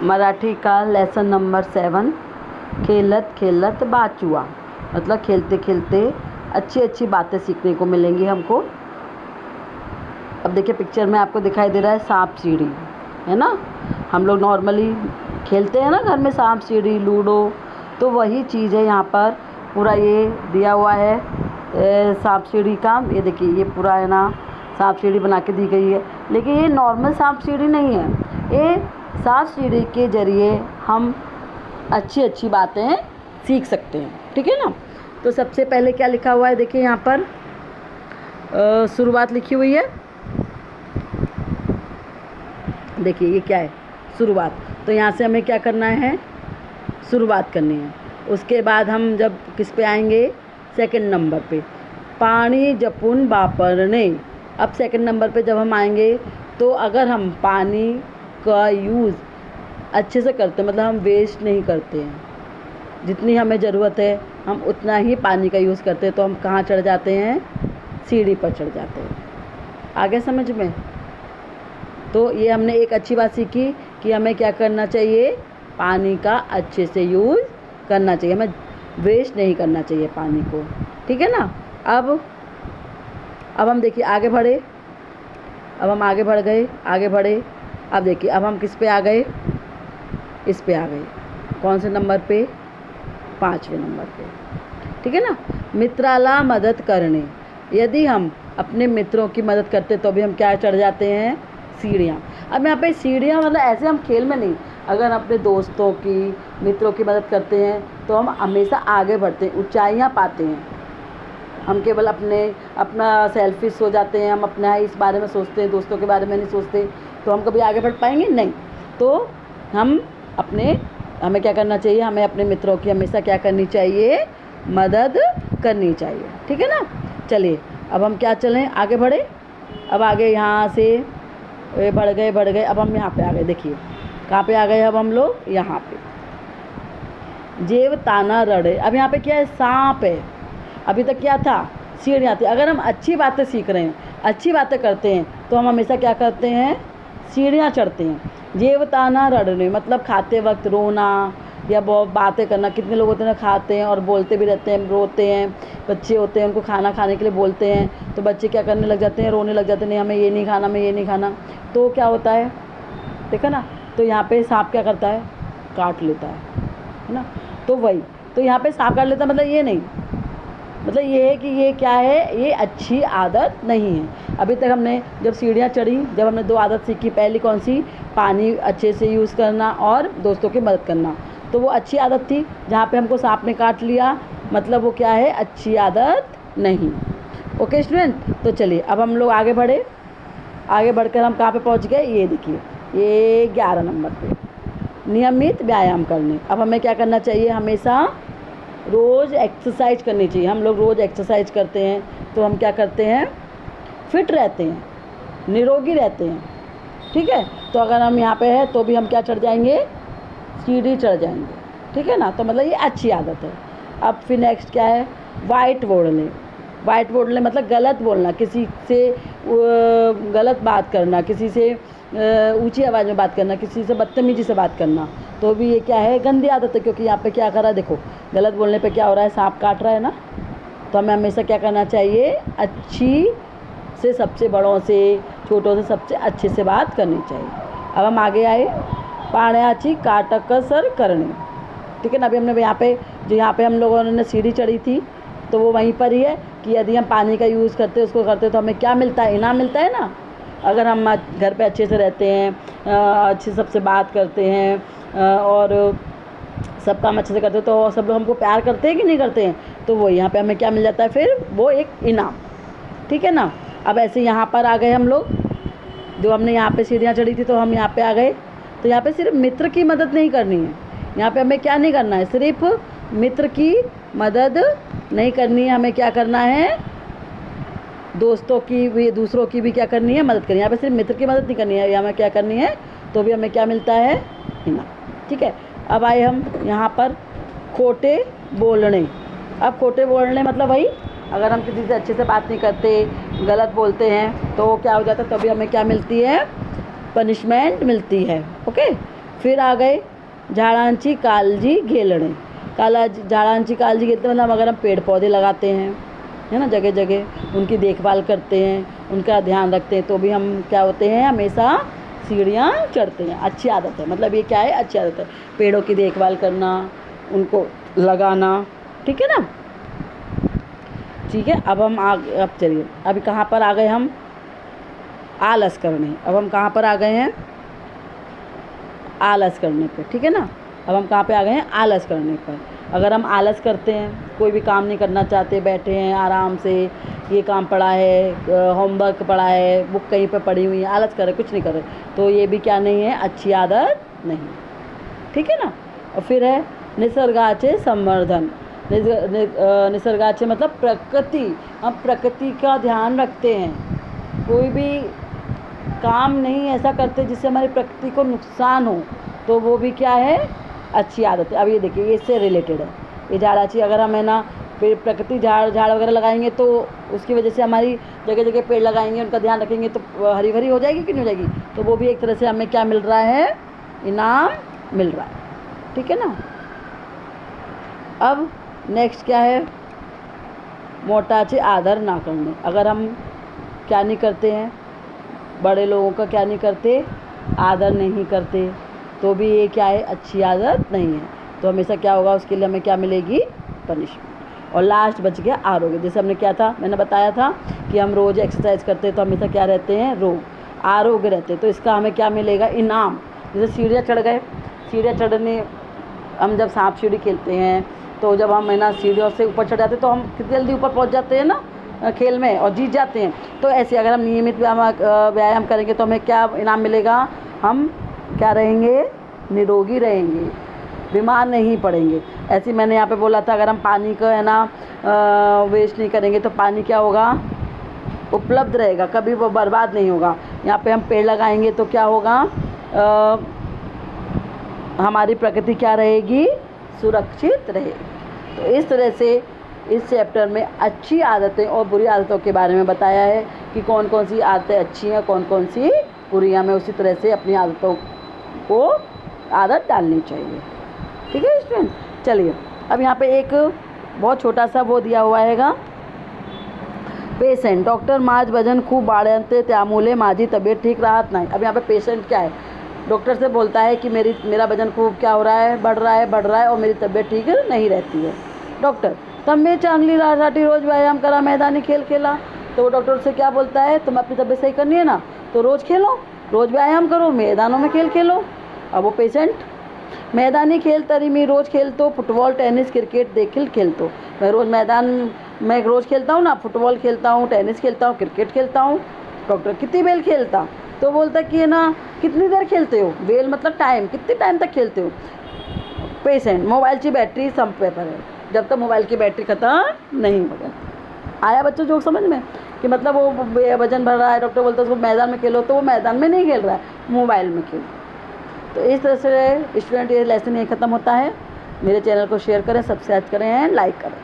मराठी का lesson number 7 खेलत खेलत बात हुआ। मतलब खेलते खेलते अच्छी अच्छी बातें सीखने को मिलेंगी हमको। अब देखिए पिक्चर में आपको दिखाई दे रहा है सांप सीढ़ी, है ना। हम लोग नॉर्मली खेलते हैं ना घर में सांप सीढ़ी लूडो, तो वही चीज़ है यहाँ पर। पूरा ये दिया हुआ है सांप सीढ़ी का। ये देखिए ये पूरा है ना सांप सीढ़ी बना के दी गई है, लेकिन ये नॉर्मल सांप सीढ़ी नहीं है। ये सांप सीढ़ी के ज़रिए हम अच्छी अच्छी बातें सीख सकते हैं, ठीक है ना। तो सबसे पहले क्या लिखा हुआ है देखिए यहाँ पर शुरुआत लिखी हुई है। देखिए ये क्या है शुरुआत। तो यहाँ से हमें क्या करना है, शुरुआत करनी है। उसके बाद हम जब किस पे आएंगे, सेकंड नंबर पे, पानी जपून वापरणे। अब सेकंड नंबर पे जब हम आएंगे तो अगर हम पानी का यूज़ अच्छे से करते हैं, मतलब हम वेस्ट नहीं करते हैं, जितनी हमें ज़रूरत है हम उतना ही पानी का यूज़ करते हैं, तो हम कहाँ चढ़ जाते हैं, सीढ़ी पर चढ़ जाते हैं। आगे समझ में। तो ये हमने एक अच्छी बात सीखी कि हमें क्या करना चाहिए, पानी का अच्छे से यूज़ करना चाहिए, हमें वेस्ट नहीं करना चाहिए पानी को, ठीक है ना। अब हम देखिए आगे बढ़े। अब हम आगे बढ़ गए, आगे बढ़े। अब देखिए अब हम किस पे आ गए, इस पे आ गए। कौन से नंबर पे, 5वें नंबर पे, ठीक है ना। मित्राला मदद करने। यदि हम अपने मित्रों की मदद करते तो भी हम क्या चढ़ जाते हैं, सीढ़ियाँ। अब यहाँ पे सीढ़ियाँ मतलब ऐसे हम खेल में नहीं, अगर अपने दोस्तों की मित्रों की मदद करते हैं तो हम हमेशा आगे बढ़ते हैं, ऊंचाइयाँ पाते हैं। हम केवल अपना सेल्फिश हो जाते हैं, हम अपना इस बारे में सोचते हैं, दोस्तों के बारे में नहीं सोचते, तो हम कभी आगे बढ़ पाएंगे नहीं। तो हमें क्या करना चाहिए, हमें अपने मित्रों की हमेशा क्या करनी चाहिए, मदद करनी चाहिए, ठीक है ना। चलिए अब हम क्या चलें, आगे बढ़े। अब आगे यहाँ से बढ़ गए। अब हम यहाँ पे आ गए। देखिए कहाँ पे आ गए, अब हम लोग यहाँ पे जेव ताना रड़े। अब यहाँ पे क्या है, सांप है। अभी तक क्या था, सीढ़ियाँ थी। अगर हम अच्छी बातें सीख रहे हैं, अच्छी बातें करते हैं, तो हम हमेशा क्या करते हैं, सीढ़ियाँ चढ़ते हैं। जेवताना रड़ने मतलब खाते वक्त रोना या बहुत बातें करना। कितने लोग होते हैं ना, खाते हैं और बोलते भी रहते हैं, रोते हैं। बच्चे होते हैं, उनको खाना खाने के लिए बोलते हैं तो बच्चे क्या करने लग जाते हैं, रोने लग जाते हैं, नहीं हमें ये नहीं खाना, हमें ये नहीं खाना। तो क्या होता है, देखा ना। तो यहाँ पे सांप क्या करता है, काट लेता है ना। तो वही, तो यहाँ पे सांप काट लेता मतलब ये नहीं, मतलब ये है कि ये क्या है, ये अच्छी आदत नहीं है। अभी तक हमने जब सीढ़ियाँ चढ़ी, जब हमने 2 आदत सीखी, पहली कौन सी, पानी अच्छे से यूज़ करना और दोस्तों की मदद करना। तो वो अच्छी आदत थी। जहाँ पे हमको सांप ने काट लिया मतलब वो क्या है, अच्छी आदत नहीं। ओके स्टूडेंट, तो चलिए अब हम लोग आगे बढ़े। आगे बढ़कर हम कहाँ पे पहुँच गए, ये देखिए ये 11 नंबर पे, नियमित व्यायाम करने। अब हमें क्या करना चाहिए, हमेशा रोज़ एक्सरसाइज करनी चाहिए। हम लोग रोज़ एक्सरसाइज करते हैं तो हम क्या करते हैं, फिट रहते हैं, निरोगी रहते हैं, ठीक है। तो अगर हम यहाँ पे हैं तो भी हम क्या चढ़ जाएंगे, सीढ़ी चढ़ जाएंगे, ठीक है ना। तो मतलब ये अच्छी आदत है। अब फिर नेक्स्ट क्या है, वाइट बोलने। वाइट बोलने मतलब गलत बोलना, किसी से गलत बात करना, किसी से ऊंची आवाज़ में बात करना, किसी से बदतमीजी से बात करना, तो भी ये क्या है, गंदी आदत है। क्योंकि यहाँ पे क्या कर रहा है, देखो गलत बोलने पे क्या हो रहा है, सांप काट रहा है ना। तो हमें हमेशा क्या करना चाहिए, अच्छी से सबसे बड़ों से छोटों से सबसे अच्छे से बात करनी चाहिए। अब हम आगे आए, पाण्याची काटकसर करने, ठीक है ना। अभी हमने यहाँ पे हम लोगों ने सीढ़ी चढ़ी थी, तो वो वहीं पर ही है कि यदि हम पानी का यूज़ करते उसको करते तो हमें क्या मिलता है, इनाम मिलता है ना। अगर हम घर पे अच्छे से रहते हैं, अच्छे सबसे बात करते हैं और सब काम अच्छे से करते हैं, तो सब लोग हमको प्यार करते हैं कि नहीं करते हैं। तो वो यहाँ पे हमें क्या मिल जाता है, फिर वो एक इनाम, ठीक है ना। अब ऐसे यहाँ पर आ गए हम लोग, जो हमने यहाँ पे सीढ़ियाँ चढ़ी थी तो हम यहाँ पे आ गए। तो यहाँ पे सिर्फ मित्र की मदद नहीं करनी है, यहाँ पे हमें क्या नहीं करना है, सिर्फ मित्र की मदद नहीं करनी है, हमें क्या करना है, दोस्तों की भी, दूसरों की भी क्या करनी है, मदद करनी है। यहाँ पे सिर्फ मित्र की मदद नहीं करनी है, यहाँ हमें क्या करनी है, तो भी हमें क्या मिलता है, इनाम, ठीक है। अब आए हम यहाँ पर खोटे बोलने। अब खोटे बोलने मतलब वही, अगर हम किसी से अच्छे से बात नहीं करते, गलत बोलते हैं, तो क्या हो जाता है, तभी हमें क्या मिलती है, पनिशमेंट मिलती है। ओके, फिर आ गए झाडांची काळजी घेणे। झाडांची काळजी घेते मतलब अगर हम पेड़ पौधे लगाते हैं, है ना, जगह जगह उनकी देखभाल करते हैं, उनका ध्यान रखते हैं, तो भी हम क्या होते हैं, हमेशा सीढ़ियाँ चढ़ते हैं। अच्छी आदत है, मतलब ये क्या है, अच्छी आदत है। पेड़ों की देखभाल करना, उनको लगाना, ठीक है ना। ठीक है, अब चलिए, अभी कहाँ पर आ गए हम, आलस करने। अब हम कहाँ पर आ गए हैं, आलस करने पे, ठीक है ना। अब हम कहाँ पे आ गए हैं, आलस करने पर। अगर हम आलस करते हैं, कोई भी काम नहीं करना चाहते, बैठे हैं आराम से, ये काम पड़ा है, होमवर्क पड़ा है, बुक कहीं पे पड़ी हुई है, आलस कर रहे, कुछ नहीं कर रहे, तो ये भी क्या नहीं है, अच्छी आदत नहीं, ठीक है ना। और फिर है निसर्गाचे संवर्धन। निसर्गाचे मतलब प्रकृति, हम प्रकृति का ध्यान रखते हैं, कोई भी काम नहीं ऐसा करते जिससे हमारी प्रकृति को नुकसान हो, तो वो भी क्या है, अच्छी आदत है। अब ये देखिए, ये इससे रिलेटेड है, ये झाड़ाची, अगर हम है ना प्रकृति झाड़ वगैरह लगाएंगे तो उसकी वजह से हमारी जगह जगह पेड़ लगाएंगे, उनका ध्यान रखेंगे तो हरी भरी हो जाएगी कि नहीं हो जाएगी, तो वो भी एक तरह से हमें क्या मिल रहा है, इनाम मिल रहा है, ठीक है ना। अब नेक्स्ट क्या है, मोटाचे आदर ना करने। अगर हम क्या नहीं करते हैं, बड़े लोगों का क्या नहीं करते, आदर नहीं करते, तो भी ये क्या है, अच्छी आदत नहीं है, तो हमेशा क्या होगा, उसके लिए हमें क्या मिलेगी, पनिशमेंट। और लास्ट बच गया आरोग्य। जैसे हमने क्या था, मैंने बताया था कि हम रोज़ एक्सरसाइज करते हैं तो हमेशा क्या रहते हैं, आरोग्य रहते हैं, तो इसका हमें क्या मिलेगा, इनाम। जैसे सीढ़ियाँ चढ़ गए, सीढ़ियाँ चढ़ने, हम जब सांप सीढ़ी खेलते हैं तो जब हम है ना सीढ़ियों से ऊपर चढ़ जाते हैं तो हम कितनी जल्दी ऊपर पहुँच जाते हैं ना खेल में, और जीत जाते हैं। तो ऐसे अगर हम नियमित व्यायाम करेंगे तो हमें क्या इनाम मिलेगा, हम क्या रहेंगे, निरोगी रहेंगे, बीमार नहीं पड़ेंगे। ऐसे मैंने यहाँ पे बोला था, अगर हम पानी का है ना वेस्ट नहीं करेंगे तो पानी क्या होगा, उपलब्ध रहेगा, कभी वो बर्बाद नहीं होगा। यहाँ पे हम पेड़ लगाएंगे तो क्या होगा, हमारी प्रकृति क्या रहेगी, सुरक्षित रहेगी। तो इस तरह से इस चैप्टर में अच्छी आदतें और बुरी आदतों के बारे में बताया है कि कौन कौन सी आदतें अच्छी हैं, कौन कौन सी बुरी हैं। हमें उसी तरह से अपनी आदतों को आदत डालनी चाहिए, ठीक है स्टूडेंट। चलिए, अब यहाँ पे एक बहुत छोटा सा वो दिया हुआ हैगा, पेशेंट, डॉक्टर माझ वजन खूब वाढते त्यामुळे माझी तबीयत ठीक राहत नाही। अब यहाँ पे पेशेंट क्या है, डॉक्टर से बोलता है कि मेरा वजन खूब क्या हो रहा है, बढ़ रहा है और मेरी तबीयत ठीक नहीं रहती है। डॉक्टर, तब्येत चांगली राहण्यासाठी रोज व्यायाम करा, मैदानी खेल खेला। तो वो डॉक्टर से क्या बोलता है, तुम अपनी तबीयत सही करनी है ना, तो रोज़ खेलो, रोज़ व्यायाम करो, मैदानों में खेल खेलो। अब वो पेशेंट, मैदानी खेल तरी मी रोज़ खेलतो, फुटबॉल टेनिस क्रिकेट देखिल खेलतो। मैं रोज़ मैदान में रोज़ खेलता हूँ ना, फुटबॉल खेलता हूँ, टेनिस खेलता हूँ, क्रिकेट खेलता हूँ। डॉक्टर, कितनी बेल खेलता, तो बोलता कि है ना कितनी देर खेलते हो, बेल मतलब टाइम, कितने टाइम तक खेलते हो। पेशेंट, मोबाइल की बैटरी संपे पर है, जब तक मोबाइल की बैटरी ख़त्म नहीं हो जाए। आया बच्चों जोक समझ में, कि मतलब वो वजन बढ़ रहा है, डॉक्टर बोलता है उसको मैदान में खेलो, तो वो मैदान में नहीं खेल रहा है, मोबाइल में खेलो। तो इस तरह से स्टूडेंट ये लेसन ये ख़त्म होता है। मेरे चैनल को शेयर करें, सब्सक्राइब करें, लाइक करें।